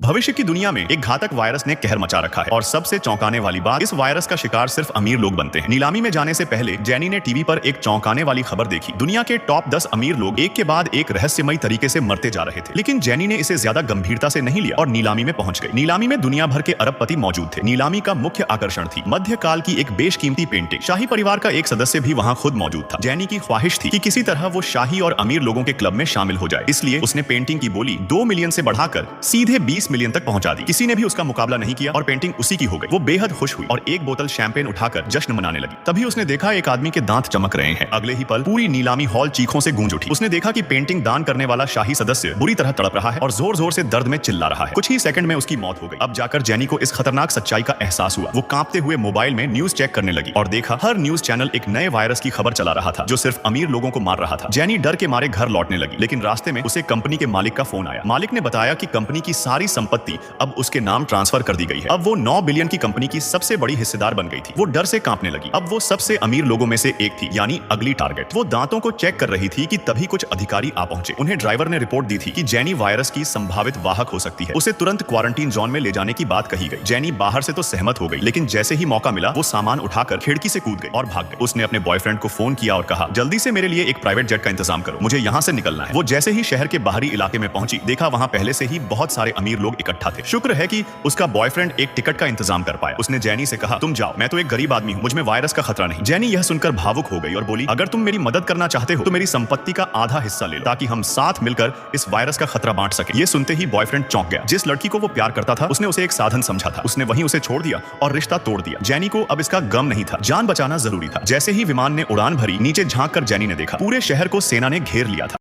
भविष्य की दुनिया में एक घातक वायरस ने कहर मचा रखा है और सबसे चौंकाने वाली बात, इस वायरस का शिकार सिर्फ अमीर लोग बनते हैं। नीलामी में जाने से पहले जेनी ने टीवी पर एक चौंकाने वाली खबर देखी। दुनिया के टॉप 10 अमीर लोग एक के बाद एक रहस्यमयी तरीके से मरते जा रहे थे, लेकिन जेनी ने इसे ज्यादा गंभीरता से नहीं लिया और नीलामी में पहुंच गई। नीलामी में दुनिया भर के अरबपति मौजूद थे। नीलामी का मुख्य आकर्षण थी मध्यकाल की एक बेशकीमती पेंटिंग। शाही परिवार का एक सदस्य भी वहां खुद मौजूद था। जेनी की ख्वाहिश थी कि किसी तरह वो शाही और अमीर लोगों के क्लब में शामिल हो जाए, इसलिए उसने पेंटिंग की बोली 2 मिलियन से बढ़ाकर सीधे 20 मिलियन तक पहुंचा दी। किसी ने भी उसका मुकाबला नहीं किया और पेंटिंग उसी की हो गई। वो बेहद खुश हुई और एक बोतल शैंपेन उठाकर जश्न मनाने लगी। तभी उसने देखा एक आदमी के दांत चमक रहे हैं। अगले ही पल पूरी नीलामी हॉल चीखों से गूंज उठी। उसने देखा कि पेंटिंग दान करने वाला शाही सदस्य बुरी तरह तड़प रहा है और जोर जोर से दर्द में चिल्ला रहा है। कुछ ही सेकंड में उसकी मौत हो गई। अब जाकर जेनी को इस खतरनाक सच्चाई का एहसास हुआ। वो कांपते हुए मोबाइल में न्यूज चेक करने लगी और देखा हर न्यूज चैनल एक नए वायरस की खबर चला रहा था जो सिर्फ अमीर लोगों को मार रहा था। जेनी डर के मारे घर लौटने लगी, लेकिन रास्ते में उसे कंपनी के मालिक का फोन आया। मालिक ने बताया कि कंपनी की सारी संपत्ति अब उसके नाम ट्रांसफर कर दी गई है। अब वो 9 बिलियन की कंपनी की सबसे बड़ी हिस्सेदार बन गई थी। वो डर से कांपने लगी। अब वो सबसे अमीर लोगों में से एक थी, यानी अगली टारगेट। वो दांतों को चेक कर रही थी कि तभी कुछ अधिकारी आ पहुंचे। उन्हें ड्राइवर ने रिपोर्ट दी थी कि जेनी वायरस की संभावित वाहक हो सकती है। उसे तुरंत क्वारंटीन जोन में ले जाने की बात कही गई। जेनी बाहर से तो सहमत हो गई, लेकिन जैसे ही मौका मिला वो सामान उठाकर खिड़की से कूद गई और भाग गई। उसने अपने बॉयफ्रेंड को फोन किया और कहा, जल्दी से मेरे लिए एक प्राइवेट जेट का इंतजाम करो, मुझे यहाँ से निकलना है। वो जैसे ही शहर के बाहरी इलाके में पहुंची, देखा वहां पहले से ही बहुत सारे अमीर लोग इकट्ठा थे। शुक्र है कि उसका बॉयफ्रेंड एक टिकट का इंतजाम कर पाया। उसने जेनी से कहा, तुम जाओ, मैं तो एक गरीब आदमी हूँ, मुझ में वायरस का खतरा नहीं। जेनी यह सुनकर भावुक हो गई और बोली, अगर तुम मेरी मदद करना चाहते हो तो मेरी संपत्ति का आधा हिस्सा ले लो, ताकि हम साथ मिलकर इस वायरस का खतरा बांट सके। ये सुनते ही बॉयफ्रेंड चौंक गया। जिस लड़की को वो प्यार करता था उसने उसे एक साधन समझा था। उसने वहीं उसे छोड़ दिया और रिश्ता तोड़ दिया। जेनी को अब इसका गम नहीं था, जान बचाना जरूरी था। जैसे ही विमान ने उड़ान भरी, नीचे झांक कर जेनी ने देखा पूरे शहर को सेना ने घेर लिया था।